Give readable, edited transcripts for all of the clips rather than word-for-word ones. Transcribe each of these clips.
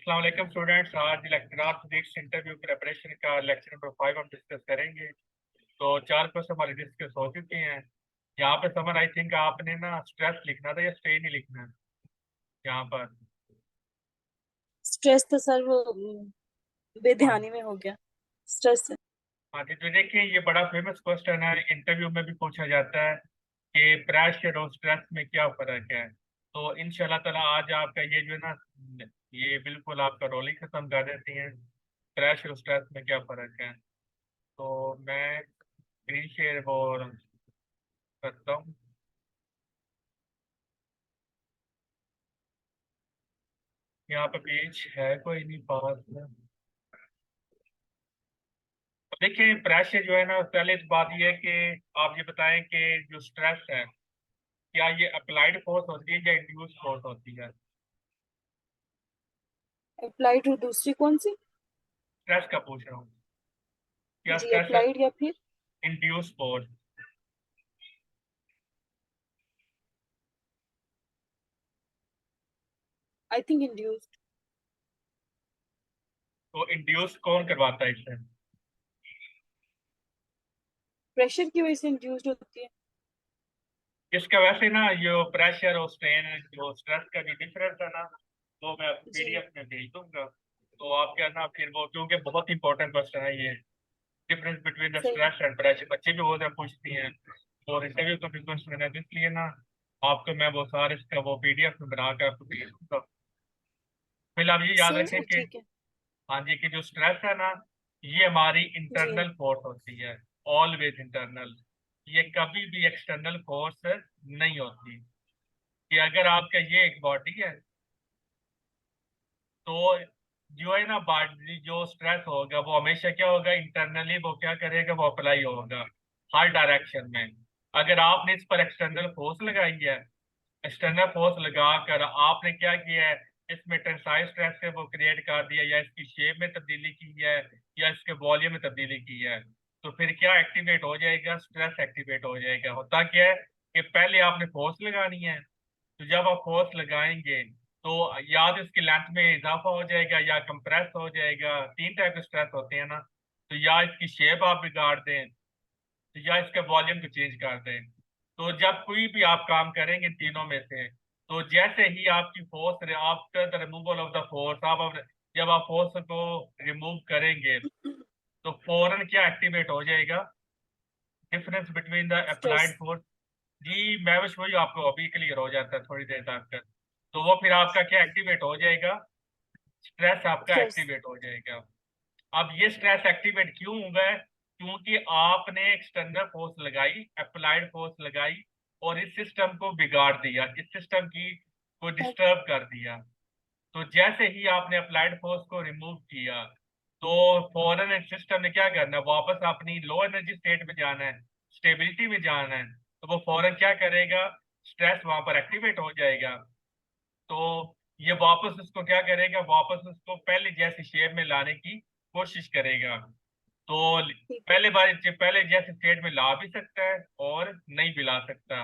अस्सलाम वालेकुम स्टूडेंट्स। आज लेक्चरर फिजिक्स इंटरव्यू प्रिपरेशन का लेक्चर नंबर 5 हम डिस्कस करेंगे। तो 4 क्वेश्चन हमारे डिस्कस हो चुके हैं। यहाँ पे समर आई थिंक आपने ना स्ट्रेस लिखना था या स्ट्रेन ही लिखना है यहाँ पर। स्ट्रेस तो सर वो हाँ बेध्यानी में हो गया। स्ट्रेस है। हाँ जी, तो देखिए ये बड़ा फेमस क्वेश्चन है, इंटरव्यू में भी पूछा जाता है कि प्रेशर और स्ट्रेस में क्या फर्क है। तो इंशाल्लाह ताला आज आपका ये जो है ना, ये बिल्कुल आपका रोल ही खत्म कर देती हैं। प्रेशर और स्ट्रेस में क्या फर्क है। तो मैं स्क्रीन शेयर वो करता हूँ। यहाँ पे पेज है कोई नहीं पास में। तो देखिए प्रेशर जो है ना, पहले तो बात ये है कि आप ये बताएं कि जो स्ट्रेस है क्या ये अप्लाइड फोर्स होती है या इंड्यूस फोर्स होती है। अप्लाइड और दूसरी कौन सी? स्ट्रेस का पूछ रहा हूँ, क्या जी, स्ट्रेस है अप्लाइड या फिर induce force. I think induced. तो इंड्यूस कौन करवाता है इससे। प्रेशर की वजह से इंड्यूस्ड होती है। इसका वैसे ना जो प्रेशर और स्ट्रेन जो स्ट्रेस का जो डिफरेंस है ना, वो मैं आपको जी पीडीएफ में भेज दूंगा। तो आप क्या ना फिर वो, क्योंकि बहुत इंपॉर्टेंट क्वेश्चन है ये, डिफरेंस बिटवीन द सही। स्ट्रेस एंड प्रेशर, बच्चे भी बहुत ज्यादा पूछती हैं और इंटरव्यू का भी क्वेश्चन है। तो इसलिए ना आपको मैं वो सारे इसका वो पीडीएफ में बना कर आपको भेज दूंगा। फिलहाल ये याद रखें सर कि ठीक है। हाँ जी, कि जो स्ट्रेस है ना, ये हमारी जी इंटरनल फोर्स होती है। Always internal. ये कभी भी एक्सटर्नल फोर्स नहीं होती। कि अगर आपका ये एक बॉडी है तो जो है ना बॉडी जो स्ट्रेस होगा वो हमेशा क्या होगा, इंटरनली वो क्या करेगा, वो अप्लाई होगा हर डायरेक्शन में। अगर आपने इस पर एक्सटर्नल फोर्स लगाई है, एक्सटर्नल फोर्स लगाकर आपने क्या किया है, इसमें टेंसाइल स्ट्रेस है वो क्रिएट कर दिया, या इसकी शेप में तब्दीली की है, या इसके वॉल्यूम में तब्दीली की है, तो फिर क्या एक्टिवेट हो जाएगा, स्ट्रेस एक्टिवेट हो जाएगा। होता क्या है कि पहले आपने फोर्स लगानी है। तो जब आप फोर्स लगाएंगे तो या तो इसकी लेंथ में इजाफा हो जाएगा या कंप्रेस हो जाएगा। तीन टाइप के स्ट्रेस होते हैं ना। तो या इसकी शेप आप बिगाड़ दें, तो या इसके वॉल्यूम को चेंज कर दें। तो जब कोई भी आप काम करेंगे इन तीनों में से, तो जैसे ही आपकी force after the removal of the force, आप जब आप फोर्स को रिमूव करेंगे तो फौरन क्या एक्टिवेट हो जाएगा, difference between the stress. Applied force. जी मैं बस वही आपको अभी क्लियर हो जाता है थोड़ी देर तक। तो वो फिर आपका क्या एक्टिवेट हो जाएगा, स्ट्रेस आपका स्ट्रेस। एक्टिवेट हो जाएगा। अब ये स्ट्रेस एक्टिवेट क्यों हुआ है, क्योंकि आपने एक्सटर्नल फोर्स लगाई, अप्लाइड फोर्स लगाई, और इस सिस्टम को बिगाड़ दिया, इस सिस्टम की को डिस्टर्ब कर दिया। तो जैसे ही आपने अप्लाइड फोर्स को रिमूव किया तो फौरन सिस्टम ने क्या करना है, वापस अपनी लो एनर्जी स्टेट में जाना है, स्टेबिलिटी में जाना है। तो वो फौरन क्या करेगा, स्ट्रेस वहां पर एक्टिवेट हो जाएगा। तो ये वापस उसको क्या करेगा, वापस उसको पहले जैसी शेप में लाने की कोशिश करेगा। तो ठीक है। पहले जैसे स्टेट में ला भी सकता है और नहीं भी ला सकता,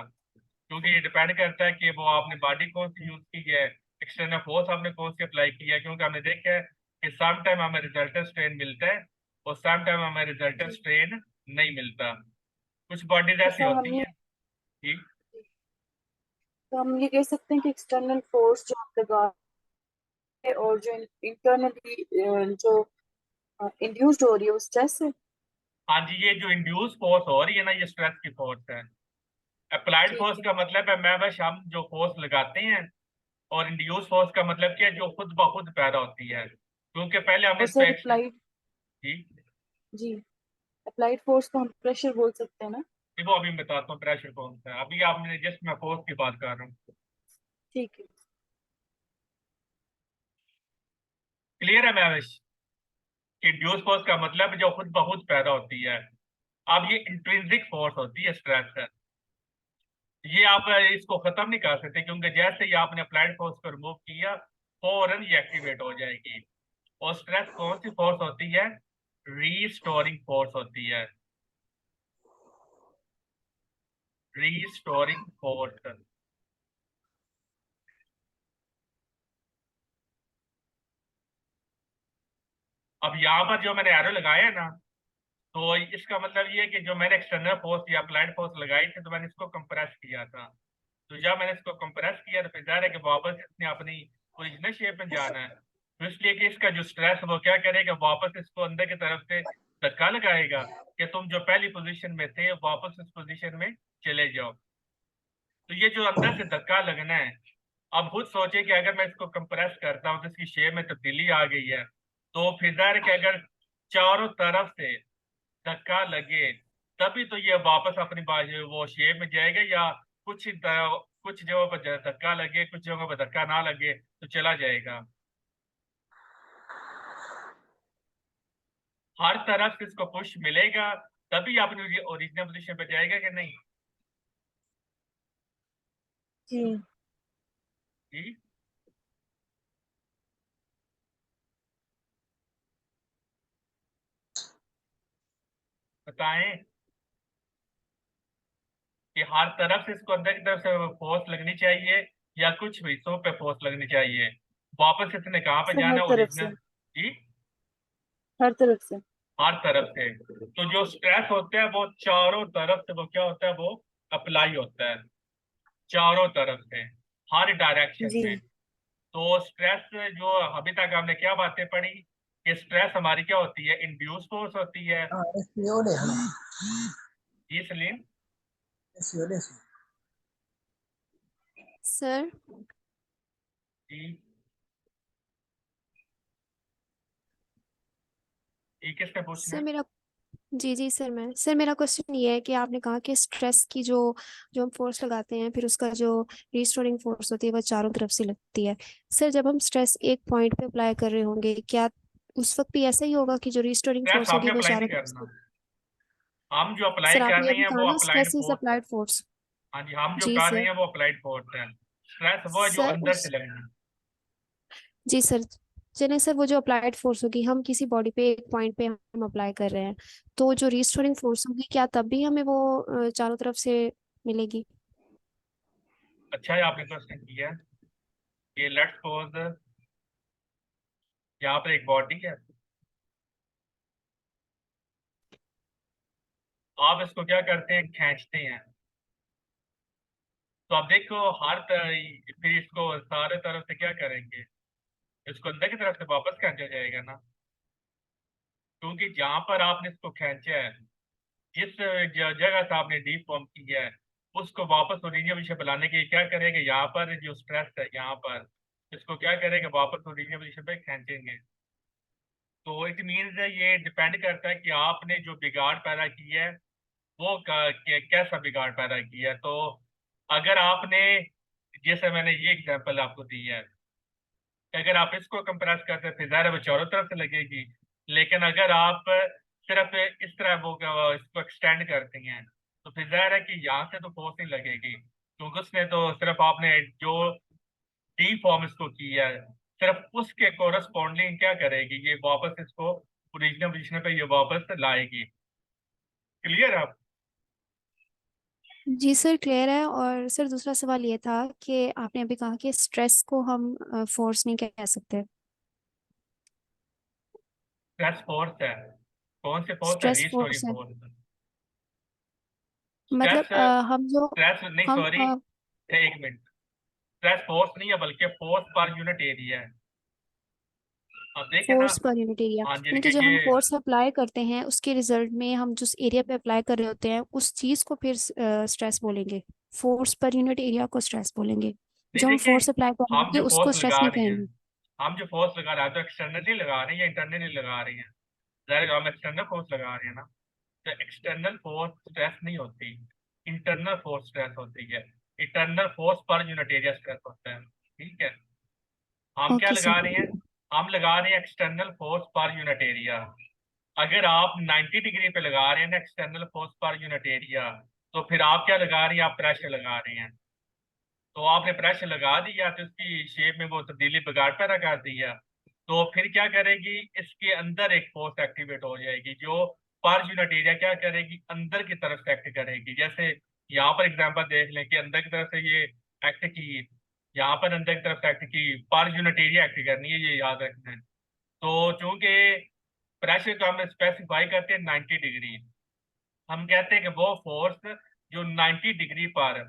क्योंकि ये डिपेंड करता है कि वो आपने बॉडी कौन सी यूज की है, एक्सटर्नल फोर्स आपने कौन सी अप्लाई किया है। क्योंकि हमने देखा है कि सम टाइम हमें रिजल्टेंट स्ट्रेन मिलता है और सम टाइम हमें रिजल्टेंट जी, स्ट्रेन नहीं मिलता। कुछ बॉडीज तो ऐसी सर होती हम ये हैं। ठीक। तो हम ये कह सकते हैं कि एक्सटर्नल फोर्स जो आप लगा रहे हैं और जो इंटरनली जो इंड्यूस्ड हो रही है वो स्ट्रेस है। हाँ जी, ये जो इंड्यूस फोर्स हो रही है ना, ये स्ट्रेस की फोर्स है। अप्लाइड ठीक फोर्स है। का मतलब है मैं बस हम जो फोर्स लगाते हैं, और इंड्यूस फोर्स का मतलब क्या है, जो खुद ब खुद पैदा होती है, क्योंकि पहले हमने और इस पे सर एक्शन। अप्लाइड। जी। जी, अप्लाइड फोर्स को हम प्रेशर बोल सकते हैं ना? ये वो अभी मैं बताता हूँ प्रेशर कौन सा है। अभी आपने जस्ट मैं फोर्स की बात कर रहा हूँ। ठीक है। क्लियर है मैं कि इंड्यूस फोर्स का मतलब जो खुद ब खुद पैदा होती है। अब ये इंट्रिंसिक फोर्स होती है, स्ट्रेस है। ये आप इसको खत्म नहीं कर सकते, क्योंकि जैसे ही आपने अप्लाइड फोर्स को रिमूव किया फौरन ये एक्टिवेट हो जाएगी। और स्ट्रेस कौन सी फोर्स होती है, रीस्टोरिंग फोर्स होती है। Restoring force. अब यहाँ पर जो मैंने एरो लगाया है ना, तो इसका मतलब ये है कि जो मैंने एक्सटर्नल फोर्स या अप्लाइड फोर्स लगाई थी, तो मैंने इसको कंप्रेस किया था। तो जब मैंने इसको कंप्रेस किया तो फिर जाहिर है कि वापस इसने अपनी ओरिजिनल शेप में जाना है। तो इसलिए कि इसका जो स्ट्रेस वो क्या करेगा, वापस इसको अंदर की तरफ से धक्का लगाएगा कि तुम जो पहली पोजीशन में थे वापस उस पोजीशन में चले जाओ। तो ये जो अंदर से धक्का लगना है, अब खुद सोचे कि अगर मैं इसको कंप्रेस करता हूँ तो इसकी शेप में तब्दीली आ गई है। तो फिर जाहिर है कि अगर चारों तरफ से धक्का लगे तभी तो ये वापस अपनी वो शेप में जाएगा, या कुछ जगहों पर धक्का लगे, कुछ जगहों पर धक्का ना लगे तो चला जाएगा। हर तरफ से इसको पुश मिलेगा तभी अपनी ओरिजिनल पोजीशन पे जाएगा कि नहीं जी। जी। बताएं कि हर तरफ से इसको अंदर की तरफ से फोर्स लगनी चाहिए या कुछ हिस्सों पे फोर्स लगनी चाहिए। वापस इसने कहाँ पे सर हर जाना, तरफ से, ओरिजिनल। जी। हर तरफ से। हर तरफ से। तो जो स्ट्रेस होता है वो चारों तरफ से वो क्या होता है, वो अप्लाई होता है चारों तरफ से, हर डायरेक्शन जी। में। तो स्ट्रेस जो अभी तक हमने क्या बातें पढ़ी कि स्ट्रेस हमारी क्या होती है, इंड्यूस फोर्स होती है। जी सलीम। सर जी। ये किसने पूछना सर है? मेरा जी जी सर मेरा क्वेश्चन ये है कि आपने कहा कि स्ट्रेस की जो जो हम फोर्स लगाते हैं फिर उसका जो रिस्टोरिंग फोर्स होती है वह चारों तरफ से लगती है। सर जब हम स्ट्रेस एक पॉइंट पे अप्लाई कर रहे होंगे, क्या उस वक्त भी ऐसा ही होगा कि जो रिस्टोरिंग स्ट्रेस फोर्स होगी हमने वो अप्लाई चारों नहीं तरफ से? करना, हम जो अप्लाई सर कर आपने रहे अभी हैं कहा वो ना applied stress is force. Applied force. हाँ जी, हम जो जी कर रहे सर। हैं वो अप्लाइड फोर्स है। स्ट्रेस वो है जो सर अंदर से उस लगना है। जी सर, चलिए सर वो जो अप्लाइड फोर्स होगी हम किसी बॉडी पे एक पॉइंट पे हम अप्लाई कर रहे हैं, तो जो रिस्टोरिंग फोर्स होगी क्या तब भी हमें वो चारों तरफ से मिलेगी? अच्छा है आपने क्वेश्चन किया। ये लेट्स सपोज यहाँ पर एक बॉडी है, आप इसको क्या करते हैं, खींचते हैं। तो आप देखो फिर इसको सारे तरफ से क्या करेंगे, इसको अंदर की तरफ से वापस खींचा जाएगा ना, क्योंकि जहां पर आपने इसको खींचा है, जिस जगह से आपने डीप फॉर्म किया है, उसको वापस ओरिजिनल पोजीशन पे लाने के लिए क्या करेंगे, यहाँ पर जो स्ट्रेस है यहाँ पर, इसको क्या करेंगे, वापस ओरिजिनल पोजीशन पे खींचेंगे। तो इट मीन्स ये डिपेंड करता है कि आपने जो बिगाड़ पैदा किया है वो कैसा बिगाड़ पैदा किया है। तो अगर आपने, जैसे मैंने ये एग्जांपल आपको दी है, अगर आप इसको कंप्रेस करते हैं फिर ज़ाहिर है वो चारों तरफ से लगेगी। लेकिन अगर आप सिर्फ इस तरह इसको एक्सटेंड करती हैं तो फिर ज़ाहिर है कि यहाँ से तो फोर्स नहीं लगेगी, क्योंकि उसने तो सिर्फ आपने जो डी फॉर्म इसको किया है सिर्फ उसके कोरस्पॉन्डिंग क्या करेगी, ये वापस इसको ओरिजिनल पोजीशन पे ये वापस लाएगी। क्लियर आप? जी सर क्लियर है। और सर दूसरा सवाल ये था कि आपने अभी कहा कि स्ट्रेस को हम फोर्स नहीं कह सकते। स्ट्रेस फोर्स है। कौन से फोर्स है? स्ट्रेस रीस्टोरिंग फोर्स है फोर्स। मतलब स्ट्रेस हम जो स्ट्रेस नहीं, हम सॉरी, एक मिनट। स्ट्रेस फोर्स नहीं है बल्कि फोर्स पर यूनिट एरिया है। आप देखें ना। फोर्स पर यूनिट एरिया, हाँ जी, यानी कि देखिए जब हम ये, फोर्स अप्लाई करते हैं उसके रिजल्ट में हम जिस एरिया पे अप्लाई कर रहे होते हैं उस चीज को फिर स्ट्रेस बोलेंगे। फोर्स पर यूनिट एरिया को स्ट्रेस बोलेंगे। नहीं जो हम देखिए, फोर्स अप्लाई हम करेंगे जो उसको फोर्स स्ट्रेस लगा नहीं रही हैं, कहेंगे। हम जो फोर्स लगा रहे हैं तो एक्सटर्नली लगा रहे हैं या इंटरनली लगा रही हैं? ज़ाहिर है हम एक्सटर्नल फोर्स लगा रहे हैं ना। तो एक्सटर्नल फोर्स स्ट्रेस नहीं होती, इंटरनल फोर्स स्ट्रेस होती है। Internal force per unit area stress होता है। ठीक है। हम क्या ओके सर। लगा रहे हैं, हम लगा रहे हैं external force per unit area. अगर आप 90 डिग्री पे लगा रहे हैं ना external force per unit area, तो फिर आप क्या लगा रहे हैं, आप प्रेशर लगा रहे हैं। तो आपने प्रेशर लगा दिया तो इसकी शेप में वो तब्दीली बिगाड़ पैदा कर दिया। तो फिर क्या करेगी, इसके अंदर एक फोर्स एक्टिवेट हो जाएगी जो पर यूनिट एरिया क्या करेगी, अंदर की तरफ से एक्ट करेगी। जैसे यहाँ पर एग्जांपल देख लें कि अंदर की तरफ से ये एक्ट की, यहाँ पर अंदर की तरफ से एक्ट की, पर यूनिट एरिया एक्ट करनी है, ये याद रखना है। तो चूंकि प्रेशर को हम स्पेसिफाई करते हैं 90 डिग्री। हम कहते हैं कि वो फोर्स जो 90 degree per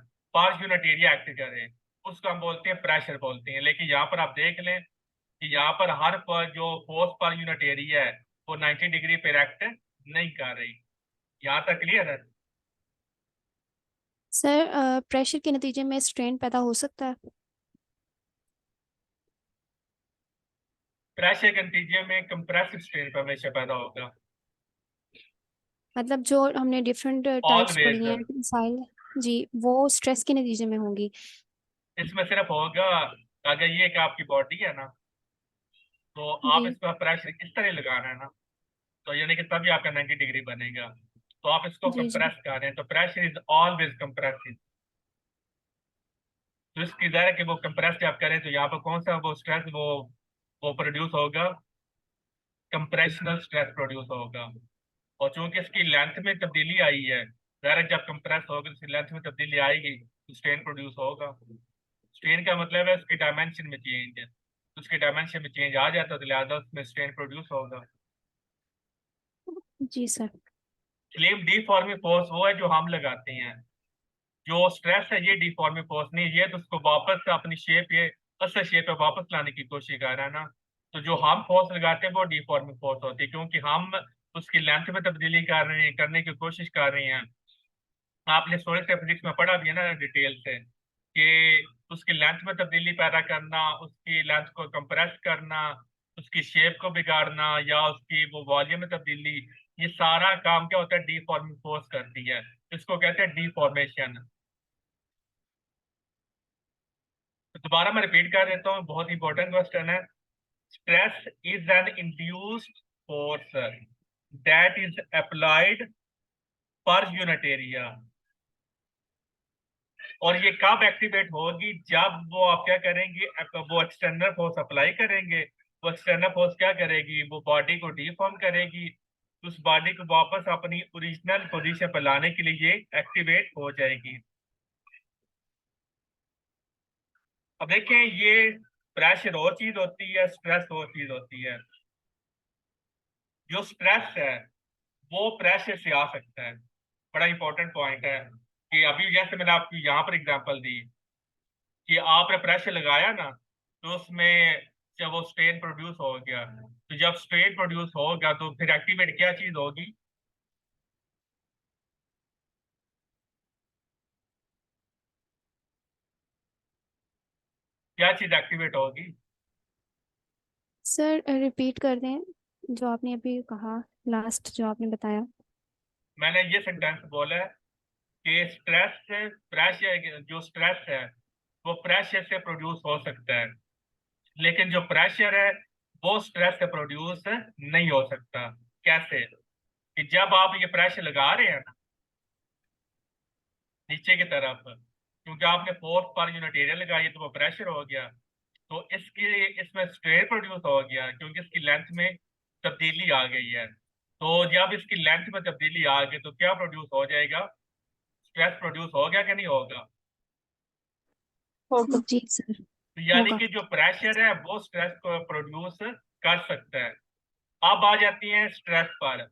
unit area act करे उसको हम बोलते हैं प्रेशर बोलते हैं। लेकिन यहाँ पर आप देख लें कि यहाँ पर हर पर जो फोर्स पर यूनिट एरिया है वो 90 डिग्री पर एक्ट नहीं कर रही। यहाँ तक क्लियर है? सर प्रेशर के नतीजे में स्ट्रेन पैदा हो सकता है? प्रेशर के नतीजे में कंप्रेसिव स्ट्रेन हमेशा पैदा होगा मतलब जो हमने डिफरेंट टाइप्स ऑलवेज। पढ़ी हैं मिसाइल, जी, वो स्ट्रेस के नतीजे में होंगी। इसमें सिर्फ होगा अगर ये एक आपकी बॉडी है ना, तो आप इस जी पर प्रेशर किस तरह लगाना है ना, तो यानी कि तभी आपका 90 डिग्री बनेगा। तो आप इसको जी जी कंप्रेस कर रहे हैं तो प्रेशर इज ऑलवेज कंप्रेसिव। तो इसकी ज़ाहिर है कि वो कंप्रेस जब करें तो यहाँ पर कौन सा वो स्ट्रेस वो प्रोड्यूस होगा, कंप्रेशनल स्ट्रेस प्रोड्यूस होगा। और चूंकि इसकी लेंथ में तब्दीली आई है, ज़ाहिर है जब कंप्रेस होगा इसकी लेंथ में तब्दीली आएगी तो स्ट्रेन प्रोड्यूस होगा। स्ट्रेन का मतलब है उसकी डायमेंशन में चेंज है, तो उसके डायमेंशन में चेंज आ जाता है तो लिहाजा उसमें स्ट्रेन प्रोड्यूस होगा। जी सर। स्लीप डीफॉर्मिंग फोर्स वो है जो हम लगाते हैं। जो स्ट्रेस है ये डीफॉर्मिंग फोर्स नहीं, ये तो उसको वापस अपनी शेप, ये असल शेप पे वापस लाने की कोशिश कर रहा है ना। तो जो हम फोर्स लगाते हैं वो डीफॉर्मिंग फोर्स होती है, क्योंकि हम उसकी लेंथ में तब्दीली कर रहे हैं, करने की कोशिश कर रहे हैं। आपने सॉलिड स्टेट फिजिक्स में पढ़ा भी है ना डिटेल से कि उसकी लेंथ में तब्दीली पैदा करना, उसकी लेंथ को कंप्रेस करना, उसकी शेप को बिगाड़ना या उसकी वो वॉल्यूम में तब्दीली, ये सारा काम क्या होता है डीफॉर्मिंग फोर्स करती है। इसको कहते हैं डीफॉर्मेशन। तो दोबारा मैं रिपीट कर देता हूँ, बहुत इंपॉर्टेंट क्वेश्चन है। Stress is an induced force that is applied per unit area. और ये कब एक्टिवेट होगी? जब वो आप क्या करेंगे, वो एक्सटर्नल फोर्स अप्लाई करेंगे। वो एक्सटर्नल फोर्स क्या करेगी, वो बॉडी को डीफॉर्म करेगी, उस बॉडी को वापस अपनी ओरिजिनल पोजीशन पर लाने के लिए ये एक्टिवेट हो जाएगी। अब देखें, ये प्रेशर और चीज होती है, स्ट्रेस और चीज होती है। जो स्ट्रेस है वो प्रेशर से आ सकता है। बड़ा इंपॉर्टेंट पॉइंट है कि अभी जैसे मैंने आपको यहाँ पर एग्जांपल दी कि आपने प्रेशर लगाया ना, तो उसमें जब वो स्ट्रेन प्रोड्यूस हो गया, तो जब स्ट्रेन प्रोड्यूस हो गया तो फिर एक्टिवेट क्या चीज होगी? क्या चीज एक्टिवेट होगी? सर रिपीट कर दें जो आपने अभी कहा, लास्ट जो आपने बताया। मैंने ये सेंटेंस बोला है कि स्ट्रेस से प्रेशर, जो स्ट्रेस है वो प्रेशर से प्रोड्यूस हो सकता है, लेकिन जो प्रेशर है वो स्ट्रेस से प्रोड्यूस नहीं हो सकता। कैसे? कि जब आप ये प्रेशर लगा रहे हैं ना नीचे की तरफ, क्योंकि आपने फोर्स पर यूनिट एरिया लगाई तो वो प्रेशर हो गया, तो इसमें स्ट्रेन प्रोड्यूस हो गया क्योंकि इसकी लेंथ में तब्दीली आ गई है। तो जब इसकी लेंथ में तब्दीली आ गई तो क्या प्रोड्यूस हो जाएगा? स्ट्रेस प्रोड्यूस हो गया कि नहीं होगा? होगा। जी सर। तो यानी होगा। कि जो प्रेशर है वो स्ट्रेस को प्रोड्यूस कर सकता है। अब आ जाती है स्ट्रेस पर।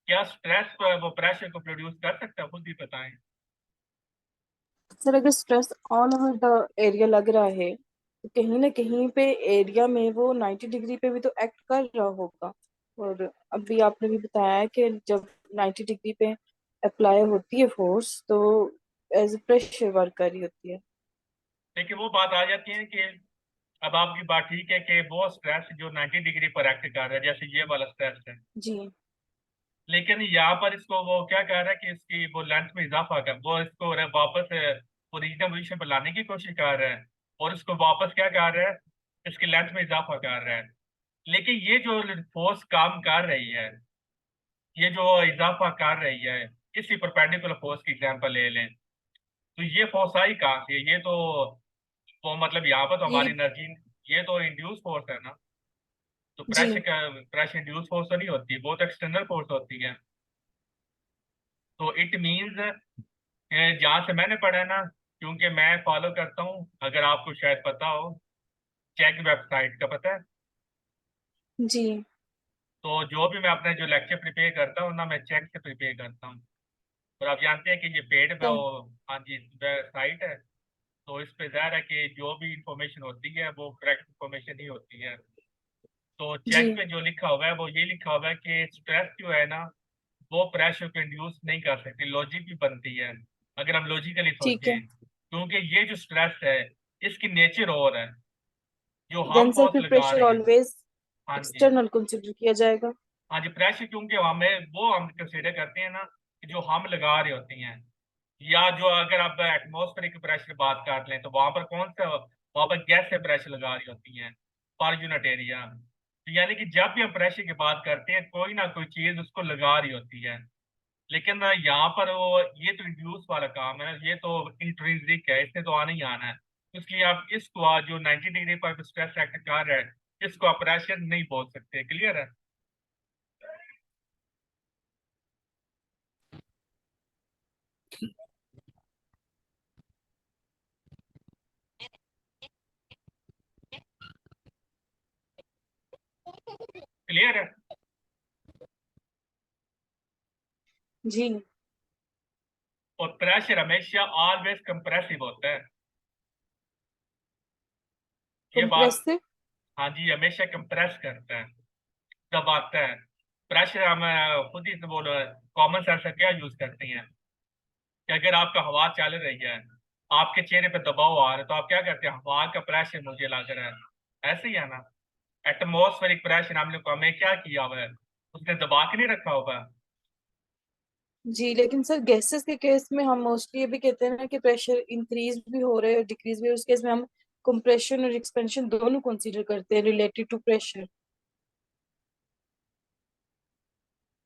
क्या स्ट्रेस वो प्रेशर को प्रोड्यूस कर सकता है? खुद भी बताएं। सर अगर stress all over the area लग रहा है तो कहीं ना कहीं पे एरिया में वो 90 डिग्री पे भी तो एक्ट कर रहा होगा। और अभी आपने भी बताया कि जब 90 डिग्री पे अप्लाई होती है फोर्स तो एज प्रेशर वर्क कर रही होती है। लेकिन वो बात आ जाती है कि अब आपकी बात ठीक है कि वो स्ट्रेस जो 90 डिग्री पर एक्ट कर रहा है जैसे ये वाला स्ट्रेस है, जी लेकिन यहाँ पर इसको वो क्या कर रहा है कि इसकी वो लेंथ में इजाफा कर, वो इसको वापस ओरिजिनल पोजीशन पर लाने की कोशिश कर रहा है और इसको वापस क्या कर रहा है, इसकी लेंथ में इजाफा कर रहा है। लेकिन ये जो फोर्स काम कर रही है, ये जो इजाफा कर रही है, किसी परपेंडिकुलर फोर्स की एग्जांपल ले लें, तो ये फोर्स आई कहाँ से? ये तो मतलब यहाँ पर तो हमारी ये एनर्जी, ये तो इंड्यूस फोर्स है ना। तो जी प्रेशर इंड्यूस फोर्स तो नहीं होती, वो तो एक्सटर्नल फोर्स होती है। तो इट मींस जहाँ से मैंने पढ़ा है ना, क्योंकि मैं फॉलो करता हूँ, अगर आपको शायद पता हो, चेक वेबसाइट का पता है? जी तो जो भी मैं अपने जो लेक्चर प्रिपेयर करता हूँ ना, मैं चेक से प्रिपेयर करता हूँ। और आप जानते हैं कि ये पेड पे सर हाँ जी साइट है, तो इस पे ज़ाहिर है कि जो भी इंफॉर्मेशन होती है वो करेक्ट इंफॉर्मेशन ही होती है। तो जी, चेक पे जो लिखा हुआ है वो ये लिखा हुआ है कि स्ट्रेस जो है ना, वो प्रेशर को इंड्यूस नहीं कर सकती, लॉजिक भी बनती है अगर हम लॉजिकली ठीक है। सोचें, क्योंकि ये जो स्ट्रेस है इसकी नेचर और है, जो हम देन सर फोर्स फिर लगा प्रेशर रहे हैं। ऑलवेज हाँ जी। एक्सटर्नल कंसिडर किया जाएगा। हाँ जी, प्रेशर क्योंकि हमें वो हम कंसिडर करते हैं ना कि जो हम लगा रहे होते हैं, या जो अगर आप एटमॉस्फेरिक प्रेशर की बात कर लें तो वहां पर कौन सा, वहां पर गैस से प्रेशर लगा रही होती हैं पर यूनिट एरिया। तो यानी कि जब भी हम प्रेशर की बात करते हैं कोई ना कोई चीज उसको लगा रही होती है। लेकिन यहाँ पर वो ये तो इंड्यूस वाला काम है, ये तो इंट्रिंसिक है, इसने तो आना ही आना है। इसलिए आप इसको आज जो 90 डिग्री पर स्ट्रेस एक्ट कर रहा है इसको आप प्रेशर नहीं बोल सकते। क्लियर है? क्लियर है? जी, और प्रेशर हमेशा ऑलवेज कंप्रेसिव होता है, ये बात। कंप्रेसिव। हाँ जी, हमेशा कंप्रेस करता है, दबाता है। प्रेशर हम खुद ही बोलो, कॉमन सेंस से क्या यूज करते हैं कि अगर आपका हवा चल रही है, आपके चेहरे पे दबाव आ रहा है, तो आप क्या करते हैं, हवा का प्रेशर मुझे लग रहा है, ऐसे ही है ना। एटमॉस्फेरिक प्रेशर हमने को हमें क्या किया हुआ है, उसने दबा के नहीं रखा होगा। जी, लेकिन सर गैसेस के केस में हम मोस्टली ये भी कहते हैं ना कि प्रेशर इंक्रीज भी हो रहा है और डिक्रीज भी हो रहा है। उस केस में हम कंप्रेशन और एक्सपेंशन दोनों कंसीडर करते हैं रिलेटेड टू प्रेशर।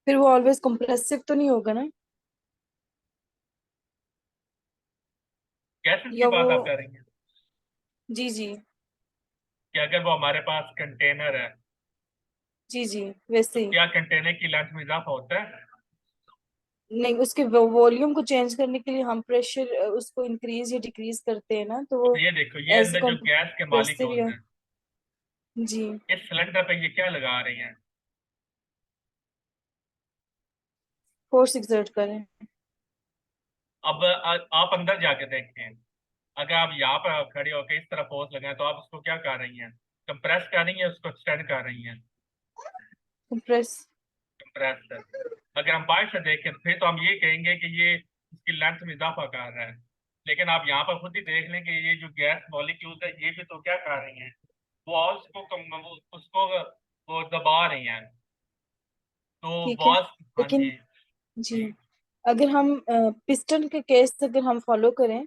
फिर वो ऑलवेज कंप्रेसिव तो नहीं होगा ना? गैसेस की या वो। बात आप कर रही हैं जी जी। कि अगर वो हमारे पास कंटेनर है, जी जी, तो वैसे ही। क्या कंटेनर की लेंथ में इजाफा होता है? नहीं, उसके वॉल्यूम को चेंज करने के लिए हम प्रेशर उसको इंक्रीज या डिक्रीज करते हैं ना, तो वो तो ये देखो, ये एज अंदर जो गैस के कंप्रेसिव मॉलिक्यूल्स या। हैं, जी। इस सिलेंडर पे ये क्या लगा रही हैं? फोर्स एक्सर्ट करें। अब आप अंदर जाके देखें, अगर आप यहाँ पर खड़े होकर इस तरह फोर्स लगाएं तो आप उसको क्या कर रही हैं, कंप्रेस कर रही हैं, उसको एक्सटेंड कर रही हैं। कंप्रेस। कंप्रेस कर। अगर हम बाहर से देखें तो फिर तो हम ये कहेंगे कि ये इसकी लेंथ में इजाफा कर रहा है। लेकिन आप यहाँ पर खुद ही देख लें कि ये जो गैस मॉलिक्यूल्स है ये भी तो क्या कर रही हैं, वो उसको वो दबा रही हैं। तो ठीक है, बॉस। हाँ लेकिन जी। जी, जी। अगर हम पिस्टन के केस अगर हम फॉलो करें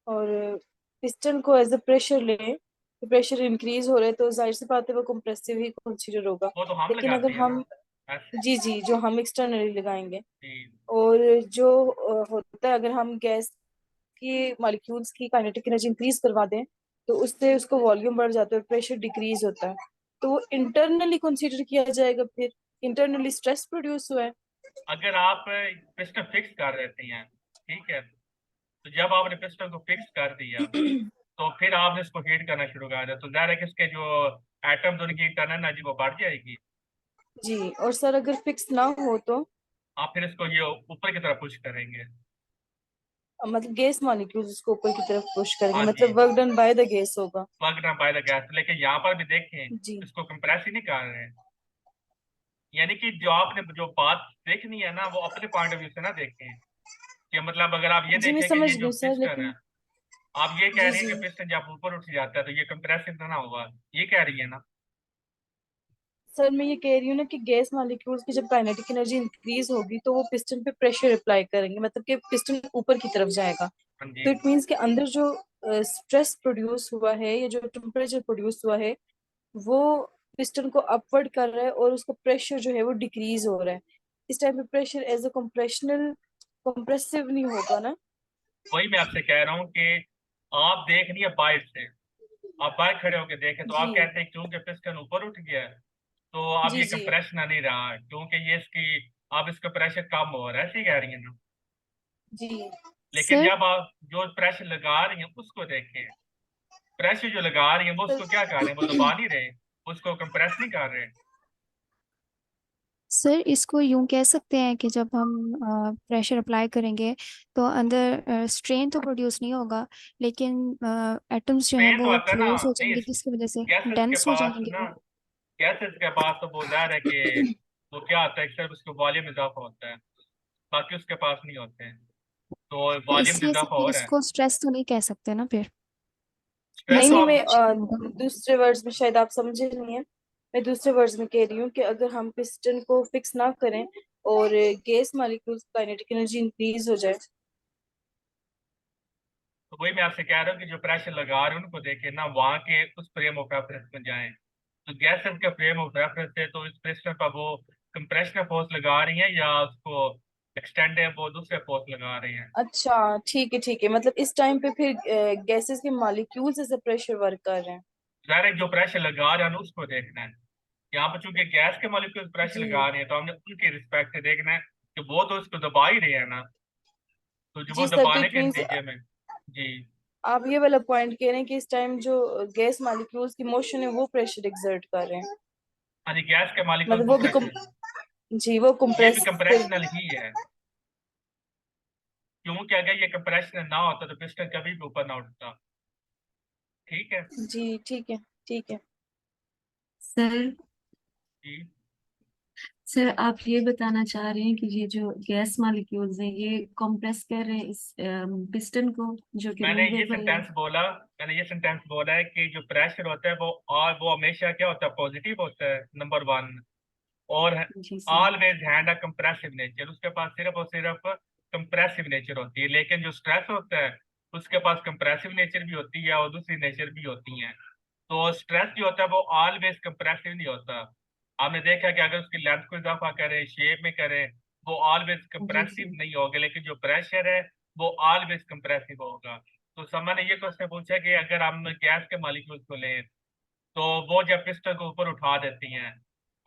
और पिस्टन को एज अ प्रेशर लें, तो प्रेशर इंक्रीज हो रहा है तो जाहिर सी बात है वो कंप्रेसिव ही कंसीडर होगा। वो तो हम लेकिन लगाते अगर हैं ना हम। ऐसे। जी जी, जो हम एक्सटर्नली लगाएंगे। जी। और जो होता है अगर हम गैस की मॉलिक्यूल्स की काइनेटिक एनर्जी इंक्रीज करवा दें, तो उससे उसको वॉल्यूम बढ़ जाता है, प्रेशर डिक्रीज होता है। तो वो इंटरनली कंसीडर किया जाएगा, फिर इंटरनली स्ट्रेस प्रोड्यूस हुआ है। अगर आप पिस्टन फिक्स कर देते हैं, ठीक है, तो जब आपने पिस्टन को फिक्स कर दिया तो फिर आपने इसको हीट करना शुरू कर दिया, तो जाहिर है कि इसके जो एटम्स उनकी इंटरनल एनर्जी वो बढ़ जाएगी। जी, और सर अगर फिक्स ना हो तो आप फिर इसको ये ऊपर की तरफ पुश करेंगे। मतलब गैस मॉलिक्यूल्स उसको ऊपर की तरफ पुश करेंगे, हाँ जी, मतलब work done by the gas होगा। Work done by the gas. लेकिन यहाँ पर भी देखें, जी इसको कंप्रेस ही नहीं कर रहे हैं। यानी कि जो आपने जो बात देखनी है ना वो अपने पॉइंट ऑफ व्यू से ना देखें, कि मतलब अगर आप ये जी, मैं देखें कि समझ ये रही जो हूँ सर, पिस्टन है, लेकिन आप ये कह जी रहे हैं जी, कि पिस्टन जब ऊपर उठ जाता है तो ये कंप्रेसिव तो ना होगा, ये कह रही है ना? सर मैं ये कह रही हूँ ना कि गैस मॉलिक्यूल्स की जब काइनेटिक एनर्जी इंक्रीज होगी तो वो पिस्टन पे प्रेशर अप्लाई करेंगे, मतलब कि पिस्टन ऊपर की तरफ जाएगा। हाँ जी। तो इट मीन्स कि अंदर जो स्ट्रेस प्रोड्यूस हुआ है या जो टेम्परेचर प्रोड्यूस हुआ है, वो पिस्टन को अपवर्ड कर रहा है और उसका प्रेशर जो है वो डिक्रीज हो रहा है। इस टाइम पे pressure as a compressional compressive नहीं होगा ना? वही मैं आपसे कह रहा हूँ कि आप देख नहीं है बाहर से, आप बाहर खड़े होकर देखें तो आप जी कहते हैं क्योंकि पिस्टन ऊपर उठ गया है तो अब जी ये जी कंप्रेशन नहीं रहा, क्योंकि ये इसकी अब इसका प्रेशर कम हो रहा है, ऐसी कह रही है ना। जी। लेकिन सर जब आप जो प्रेशर लगा रही हैं उसको देखें, प्रेशर जो लगा रही हैं वो उसको क्या कर रहे हैं, वो सर दबा नहीं रहे, उसको कंप्रेस नहीं कर रहे। सर इसको यूं कह सकते हैं कि जब हम प्रेशर अप्लाई करेंगे तो अंदर स्ट्रेन तो प्रोड्यूस नहीं होगा, लेकिन एटम्स जो हैं पेन तो वो आता है ना, क्लोज हो नहीं जाएंगे जिसकी वजह से गैसेस के डेंस हो पास जाएंगे ना, वो। गैसेस के पास तो वो जाहिर है कि वो क्या आता है, सिर्फ उसको वॉल्यूम इजाफा होता है, बाकी उसके पास नहीं होते हैं, तो तो वॉल्यूम इसलिए से इजाफा फिर हो रहा है। इसको स्ट्रेस तो नहीं कह सकते ना फिर। स्ट्रेस नहीं तो नहीं, आप, मैं दूसरे वर्ड्स में शायद आप समझे नहीं है। मैं दूसरे वर्ड्स में कह रही हूँ कि अगर हम पिस्टन को फिक्स ना करें और गैस मॉलिक्यूल्स की काइनेटिक एनर्जी इंक्रीज हो जाए। तो वही मैं आपसे कह रहा हूँ कि जो प्रेशर लगा रहे हैं उनको देखे ना, वहां के उस फ्रेम ऑफ रेफरेंस में जाएं। तो गैसेस के फ्रेम ऑफ रेफरेंस है, तो इस पिस्टन पर वो कंप्रेशन फोर्स लगा रही है या उसको एक्सटेंड है वो दूसरे फोर्स लगा रही है। अच्छा, ठीक है ठीक है, मतलब इस टाइम पे फिर गैसेस के मॉलिक्यूल्स ऐसे प्रेशर वर्क कर रहे हैं। डायरेक्ट जो प्रेशर लगा रहे हैं ना उसको देखना है। यहाँ पर चूंकि गैस के मॉलिक्यूल प्रेशर जी लगा रहे हैं तो हमने उनके रिस्पेक्ट से देखना है कि वो तो उसको दबा ही रहे हैं ना, तो जो वो जी सर, तो दबाने इट के मीन्स नतीजे में। जी। आप ये वाला पॉइंट कह रहे हैं कि इस टाइम जो गैस मॉलिक्यूल्स की मोशन है वो प्रेशर एक्सर्ट कर रहे हैं। हाँ जी, गैस के मॉलिक्यूल मतलब को वो भी प्रेशर, जी वो ये भी कंप्रेस फिर। कंप्रेशनल ही है, क्योंकि अगर ये कंप्रेशन ना होता तो पिस्टन कभी भी ऊपर ना उठता। ठीक है। जी ठीक है ठीक है। सर जी। सर आप ये बताना चाह रहे हैं कि ये जो गैस मॉलिक्यूल्स हैं ये कंप्रेस कर रहे हैं इस पिस्टन को जो कि मैंने ये मूवेबल है। सेंटेंस बोला, मैंने ये सेंटेंस बोला है कि जो प्रेशर होता है वो, और वो हमेशा क्या होता है, पॉजिटिव होता है, नंबर वन। और जी सर। ऑलवेज हैंड अ कंप्रेसिव नेचर, उसके पास सिर्फ और सिर्फ कंप्रेसिव नेचर होती है। लेकिन जो स्ट्रेस होता है उसके पास कंप्रेसिव नेचर भी होती है और दूसरी नेचर भी होती है। तो स्ट्रेस जो होता है वो ऑलवेज कंप्रेसिव नहीं होता। आपने देखा कि अगर उसकी लेंथ को इजाफा करें, शेप में करें, वो ऑलवेज जी कंप्रेसिव सर। नहीं होगा, लेकिन जो प्रेशर है वो ऑलवेज कंप्रेसिव होगा। तो समझ ने ये क्वेश्चन पूछा कि अगर हम गैस के मॉलिक्यूल्स को लें तो वो जब पिस्टन को ऊपर उठा देती हैं,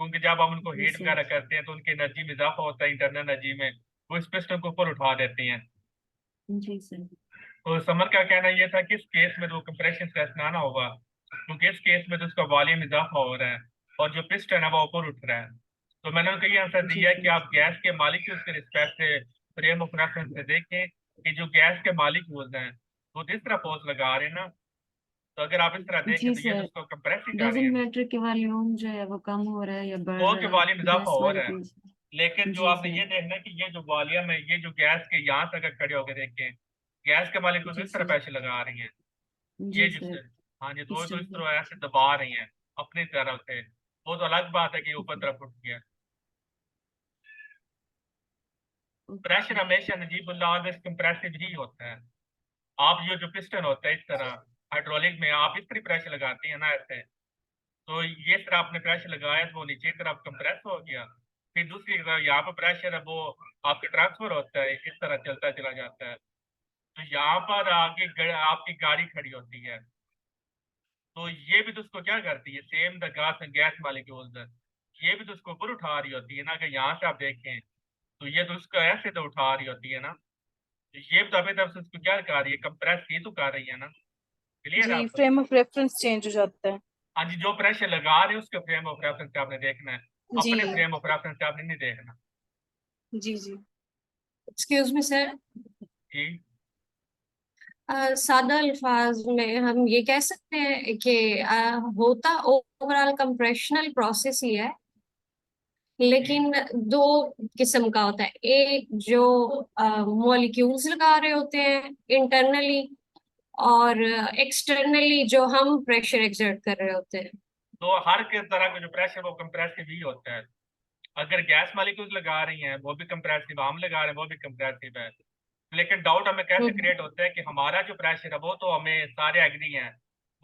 क्योंकि जब हम उनको जी हीट सर। वगैरह करते हैं तो उनकी एनर्जी में इजाफा होता है, इंटरनल एनर्जी में, वो इस पिस्टन को ऊपर उठा देती हैं। जी सर। तो समर का कहना ये था कि इस केस में तो कंप्रेशन स्ट्रेस ना आना होगा, क्योंकि इस केस में तो उसका वॉल्यूम इजाफा हो रहा है और जो पिस्टन है वो ऊपर उठ रहा है। तो मैंने उनको ये आंसर जी दिया कि सर। आप गैस के मॉलिक्यूल्स के रिस्पेक्ट से फ्रेम ऑफ रेफरेंस से देखें कि जो गैस के मॉलिक्यूल्स हैं वो इस तरह फोर्स लगा रहे हैं ना, तो अगर आप इस तरह देखें जी तो ये तो सर। उसको कंप्रेस ही कर रही डजेंट है, मैटर कि वॉल्यूम जो है वो कम हो रहा है या बढ़ वो रहा के है वॉल्यूम इजाफा गैस हो रहा है। मॉलिक्यूल्स। लेकिन जो जी आपने सर। ये देखना है कि ये जो वॉल्यूम है, ये जो गैस के यहाँ से अगर खड़े होकर देखें, गैस के मालिक जी इस तरह सर। पैसे लगा रही हैं, ये जी जो सर। हाँ जी, तो इस वो तो तरह इस से। तरह ऐसे दबा रही हैं अपनी तरफ से। वो तो अलग बात है कि ऊपर तरफ उठ गया। Pressure okay. हमेशा नजीबुल्ला ऑलवेज कंप्रेसिव ही होता है। आप जो जो पिस्टन होता है इस तरह हाइड्रोलिक में आप इस तरह प्रेशर लगाती है ना ऐसे, तो ये तरह आपने प्रेशर लगाया तो वो नीचे की तरफ कंप्रेस हो गया, फिर दूसरी तरफ यहाँ पर प्रेशर है वो आपके ट्रांसफर होता है, इस तरह चलता चला जाता है। तो यहाँ पर आगे आपकी गाड़ी खड़ी होती है, तो ये भी तो उसको क्या करती है, same the gas and gas molecules, ये भी तो उसको ऊपर उठा रही होती है ना। अगर यहाँ से आप देखें तो ये तो उसको ऐसे तो उठा रही होती है ना, तो ये तो अपनी तरफ से उसको क्या कर रही है, कंप्रेस ये तो कर रही है ना। क्लियर है जी, आप। फ्रेम ऑफ रेफरेंस चेंज हो जाता है। हाँ जी, जो प्रेशर लगा रहे हैं उसके फ्रेम ऑफ रेफरेंस से आपने देखना है, जी अपने फ्रेम ऑफ रेफरेंस से आपने नहीं देखना। जी जी। एक्सक्यूज मी सर, जी। सादा अल्फाज में हम ये कह सकते हैं कि होता ओवरऑल कंप्रेशनल प्रोसेस ही है, जी। लेकिन दो किस्म का होता है। एक जो मॉलिक्यूल्स लगा रहे होते हैं इंटरनली, और एक्सटर्नली जो हम प्रेशर एक्सर्ट कर रहे होते हैं। तो हर के तरह का जो प्रेशर वो कंप्रेसिव ही होता है। अगर गैस मॉलिक्यूल्स लगा रही हैं वो भी कंप्रेसिव, हम लगा रहे हैं वो भी कंप्रेसिव है। लेकिन डाउट हमें कैसे हम्म, क्रिएट होता है कि हमारा जो प्रेशर है वो तो हमें सारे एग्री हैं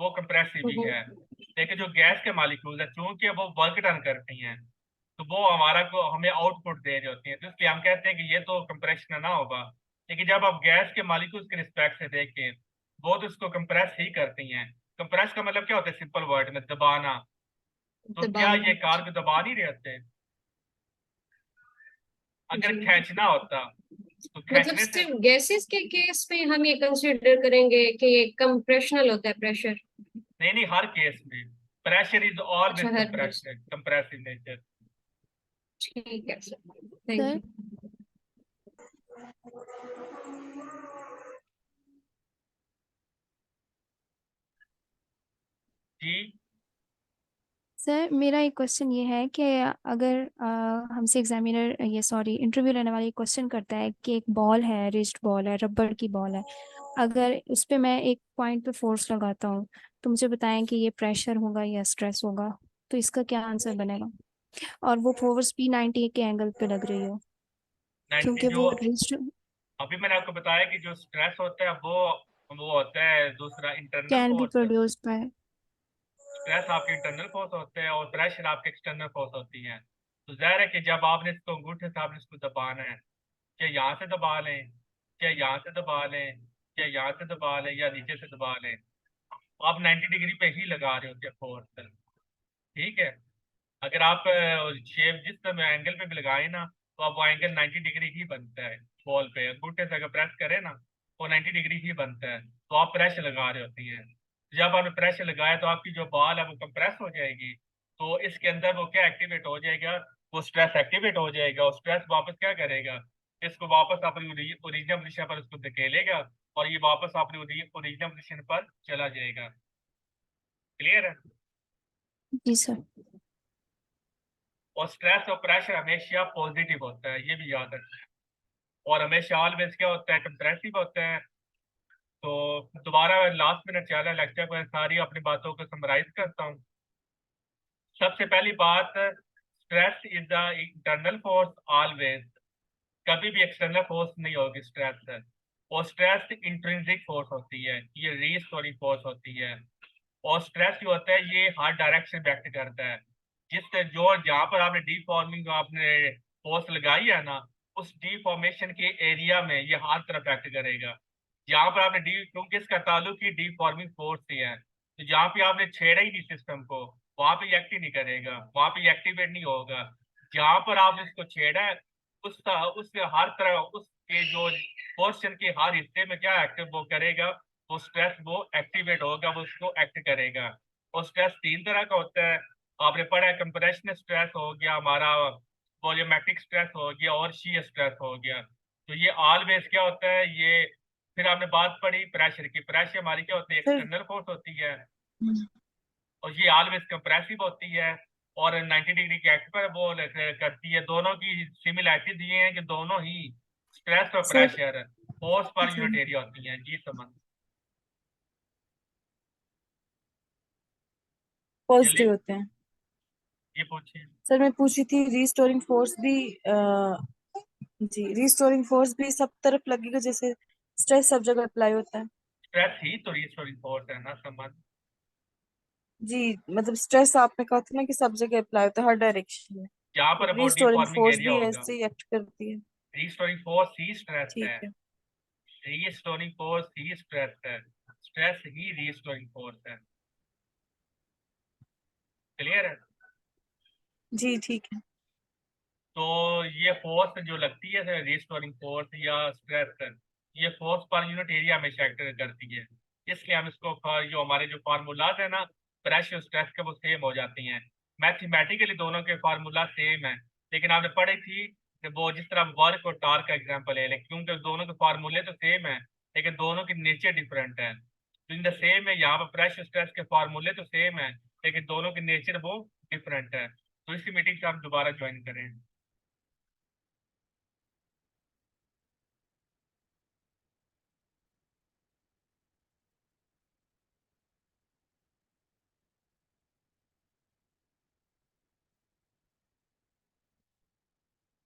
वो कंप्रेसिव ही है, हम्म, लेकिन जो गैस के मॉलिक्यूल्स है चूंकि वो वर्क डन करती हैं तो वो हमारा को हमें आउटपुट दे रही होती हैं, तो इसलिए हम कहते हैं कि ये तो कंप्रेशन ना होगा। लेकिन जब आप गैस के मॉलिक्यूल्स के रिस्पेक्ट से देखें वो तो इसको कंप्रेस ही करती हैं। कंप्रेस का मतलब क्या होता है, सिंपल वर्ड में दबाना। तो क्या दबाना। ये कार को दबा नहीं रहे होते, अगर जी, खींचना होता तो मतलब खींचने से। सिर्फ गैसेस के केस में हम ये कंसिडर करेंगे कि ये कंप्रेशनल होता है प्रेशर। नहीं नहीं, हर केस में प्रेशर इज अच्छा, ऑलवेज हर केस। Compressive nature. ठीक है सर, थैंक सर यू। जी सर मेरा एक क्वेश्चन ये है कि अगर हमसे एग्जामिनर ये सॉरी इंटरव्यू लेने वाला क्वेश्चन करता है कि एक बॉल है, रिज्ड बॉल है, रबड़ की बॉल है, अगर उस पे मैं एक पॉइंट पे फोर्स लगाता हूँ तो मुझे बताएं कि ये प्रेशर होगा या स्ट्रेस होगा, तो इसका क्या आंसर बनेगा? और वो फोर्स भी 90 के एंगल पे लग रही हो, 90 क्योंकि जो वो रिज्ड अभी मैंने आपको बताया कि जो स्ट्रेस होता है वो होता है दूसरा internal can be force. Produced by. Stress आपके इंटरनल फोर्स होते हैं और प्रेशर आपके एक्सटर्नल फोर्स होती है। तो जाहिर है कि जब आपने इसको अंगूठे से आपने इसको दबाना है, क्या यहाँ से दबा लें, क्या यहाँ से दबा लें, क्या यहाँ से दबा लें या नीचे से दबा लें, आप 90 डिग्री पे ही लगा रहे होते हैं फोर्स। ठीक है, अगर आप शेप जिस समय एंगल पे भी लगाए ना तो आप वो एंगल 90 डिग्री ही बनता है। बॉल पे अंगूठे से अगर प्रेस करें ना वो 90 डिग्री ही बनता है। तो आप प्रेशर लगा रहे होती हैं। जब आपने प्रेशर लगाया तो आपकी जो बॉल है वो कंप्रेस हो जाएगी। तो इसके अंदर वो क्या एक्टिवेट हो जाएगा, वो स्ट्रेस एक्टिवेट हो जाएगा और स्ट्रेस वापस क्या करेगा, इसको वापस अपनी ओरिजिनल पोजीशन पर उसको धकेलेगा और ये वापस अपनी ओरिजिनल पोजीशन पर चला जाएगा। क्लियर है? जी सर। और स्ट्रेस और प्रेशर हमेशा पॉजिटिव होता है, ये भी याद रखना है। और हमेशा ऑलवेज क्या होता है, कंप्रेसिव होता है। तो दोबारा लास्ट मिनट चला लेक्चर पर सारी अपनी बातों को समराइज करता हूँ। सबसे पहली बात, stress is the internal force always, कभी भी एक्सटर्नल फोर्स नहीं होगी स्ट्रेस। और स्ट्रेस इंट्रिंसिक फोर्स होती है, ये रीस्टोरिंग फोर्स होती है। और स्ट्रेस जो होता है ये हर डायरेक्शन में एक्ट करता है। जिससे जो जहाँ पर आपने डीफॉर्मिंग आपने फोर्स लगाई है ना, उस डीफॉर्मेशन के एरिया में ये हर तरफ एक्ट करेगा। जहाँ पर आपने डी, क्योंकि इसका ताल्लुक ही डीफॉर्मिंग फोर्स से है, तो जहाँ पे आपने छेड़ा ही नहीं सिस्टम को वहां पे एक्ट ही नहीं करेगा, वहां पे एक्टिवेट नहीं होगा। जहाँ पर आपने इसको छेड़ा है उस हर तरह उसके जो पोर्शन के हर हिस्से में क्या एक्टिव वो करेगा, वो स्ट्रेस वो एक्टिवेट होगा, वो उसको एक्ट करेगा। और स्ट्रेस तीन तरह का होता है, आपने पढ़ा है। कंप्रेशनल स्ट्रेस हो गया हमारा, वॉल्यूमेट्रिक स्ट्रेस हो गया और शीयर स्ट्रेस हो गया। तो ये ऑलवेज क्या होता है ये, फिर आपने बात पढ़ी प्रेशर की। प्रेशर हमारी क्या होती है, सर एक्सटर्नल फोर्स होती है और ये ऑलवेज कंप्रेसिव होती है और 90 डिग्री के एक्ट पर वो करती है। दोनों की सिमिलैरिटी दिए हैं कि दोनों ही स्ट्रेस और सर प्रेशर फोर्स पर जी यूनिट एरिया होती हैं। जी समझ पॉजिटिव चलिए, होते हैं। ये पूछिए। सर मैं पूछी थी रीस्टोरिंग फोर्स भी जी रीस्टोरिंग फोर्स भी सब तरफ लगेगा जैसे स्ट्रेस सब जगह अप्लाई होता है? स्ट्रेस ही तो रीस्टोरिंग फोर्स है ना समझ। जी मतलब स्ट्रेस आपने कहा था ना कि सब जगह अप्लाई होता है हर डायरेक्शन में, जहाँ तो पर body restoring forming force area भी होगा, ऐसे ही एक्ट करती है? रीस्टोरिंग फोर्स ही स्ट्रेस ठीक है। है। रीस्टोरिंग फोर्स ही स्ट्रेस है, स्ट्रेस ही रीस्टोरिंग फोर्स है। क्लियर है? जी ठीक है। तो ये फोर्स जो लगती है रिस्टोरिंग फोर्स या स्ट्रेस, ये फोर्स पर यूनिट एरिया में एक्ट करती है। इसलिए हम इसको जो हमारे जो फार्मूलाज है ना प्रेशर स्ट्रेस के, वो सेम हो जाती हैं। मैथमेटिकली दोनों के फार्मूला सेम है, लेकिन आपने पढ़ी थी कि वो जिस तरह वर्क और टार्क का एग्जांपल ले लें, क्योंकि दोनों के फार्मूले तो सेम है लेकिन दोनों की नेचर डिफरेंट है। तो इन द सेम है, यहाँ पर प्रेशर स्ट्रेस के फार्मूले तो सेम है लेकिन दोनों की नेचर वो डिफरेंट है। तो इसी मीटिंग से आप दोबारा ज्वाइन करें।